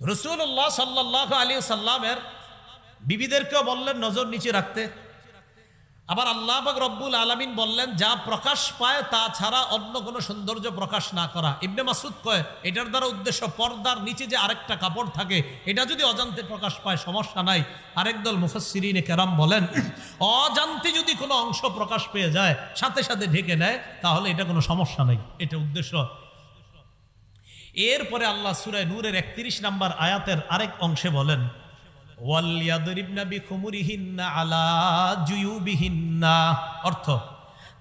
রাসূলুল্লাহ সাল্লাল্লাহু আলাইহি সাল্লামের বিবিদেরকেও বললেন নজর নিচে রাখতে। আবার আল্লাহ পাক রব্বুল আলামিন বললেন যা প্রকাশ পায় তা ছাড়া অন্য কোনো সৌন্দর্য প্রকাশ না করা। ইবনে মাসউদ কয় এটার দ্বারা উদ্দেশ্য পর্দার নিচে যে আরেকটা কাপড় থাকে এটা যদি অজান্তে প্রকাশ পায় সমস্যা নাই। আরেক দল মুফাসসিরিনে কেরাম বলেন অজান্তে যদি কোনো অংশ প্রকাশ পেয়ে যায় সাথে সাথে ঢেকে নেয় তাহলে এটা কোনো সমস্যা নাই, এটা উদ্দেশ্য। এরপরে আল্লাহ সূরা নূরের 31 নম্বর আয়াতের আরেক অংশে বলেন ওয়ালিয়াদরিবনা বিখুমুরিহিন্না আলা জুয়ুবিহিন্না, অর্থ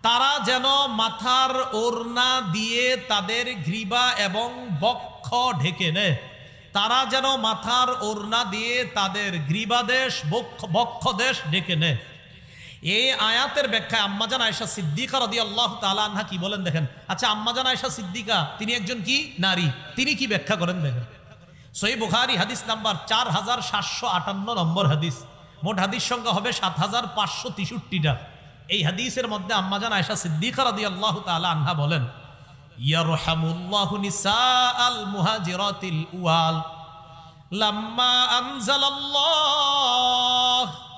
তারা যেন মাথার ওড়না দিয়ে তাদের গ্রীবা এবং বক্ষ ঢেকে নেয়। তারা যেন মাথার ওড়না দিয়ে তাদের গ্রীবাদেশ বক্ষদেশ ঢেকে নেয়। এই আয়াতের ব্যাখ্যায় আম্মাজান আয়েশা সিদ্দিকা রাদিয়াল্লাহু তাআলা আনহা কি বলেন দেখেন। আচ্ছা, আম্মাজান আয়েশা সিদ্দিকা তিনি একজন কি নারী, তিনি কি ব্যাখ্যা করেন দেখেন। সহিহ বুখারী হাদিস নাম্বার 4758 নম্বর হাদিস, মোট হাদিস সংখ্যা হবে 7563টা। এই হাদিসের মধ্যে আম্মাজান আয়েশা সিদ্দিকা রাদিয়াল্লাহু তাআলা আনহা বলেন ইয়ারহামুল্লাহু নিসাআল মুহাজিরাতিল উয়াল লাম্মা আনজালাল্লাহ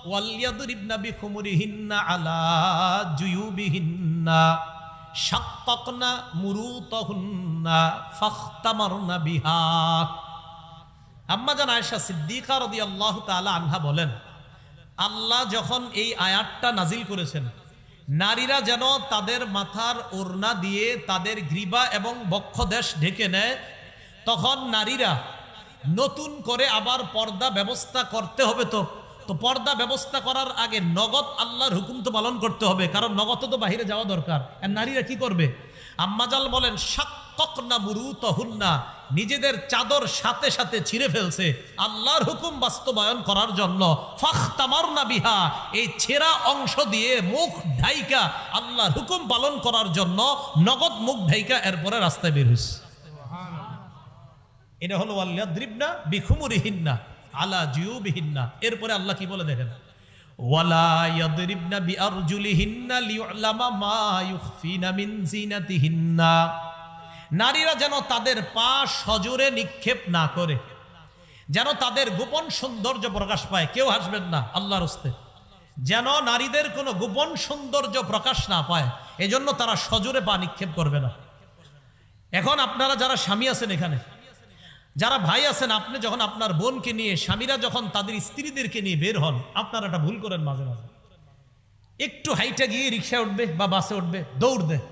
ওয়ালিয়াদরিবনা বিখুমুরিহিন্না আলা জুয়ুবিহিন্না শাক্কাকনা মুরুতাহুন্না ফাখতামারনা বিহা। আম্মাজান আয়েশা সিদ্দিকা রাদিয়াল্লাহু তাআলা আনহা বলেন আল্লাহ যখন এই আয়াতটা নাজিল করেছেন নারীরা যেন তাদের মাথার ওড়না দিয়ে তাদের গ্রীবা এবং বক্ষদেশ ঢেকে নেয়, তখন নারীরা নতুন করে আবার পর্দা ব্যবস্থা করতে হবে। তো পর্দা ব্যবস্থা করার আগে নগদ আল্লাহর হুকুম তো পালন করতে হবে, কারণ নগদ তো বাহিরে যাওয়া দরকার। আর নারীরা কি করবে? আম্মাজাল বলেন শাক্কাকনা মুরুতাহুন্না, নিজেদের চাদর সাথে সাথে ছিঁড়ে ফেলছে আল্লাহর হুকুম বাস্তবায়ন করার জন্য। ফাখতামারনা বিহা, এই ছেঁড়া অংশ দিয়ে মুখ ঢাইকা আল্লাহর হুকুম পালন করার জন্য নগদ মুখ ঢাইকা এরপরে রাস্তায় বের হইছে। এটা হলো ওয়ালিয়াদরিবনা বিখুমুরিহিন্না আলা জুয়ুবিহিন্না। এরপরে আল্লাহ কি বলে দেখেন ওয়ালা ইয়াদরিবনা বিআরজুলিহিন্না লিউলামা মা ইউখফিনা মিন জিনাতিহিন্না, নারীরা যেন তাদের পা সজোরে নিক্ষেপ না করে, যেন তাদের গোপন সৌন্দর্য প্রকাশ পায়। কেউ হাসবেন না আল্লাহর হস্তে, যেন নারীদের কোনো গোপন সৌন্দর্য প্রকাশ না পায়, এজন্য তারা সজোরে পা নিক্ষেপ করবে না। এখন আপনারা যারা স্বামী আছেন, এখানে যারা ভাই আছেন, আপনি যখন আপনার বোনকে নিয়ে, স্বামীরা যখন তাদের স্ত্রীদেরকে নিয়ে বের হন, আপনারা একটা ভুল করেন মাঝে মাঝে। একটু হাইটা গিয়ে রিক্সায় উঠবে বা বাসে উঠবে, দৌড় দেয়,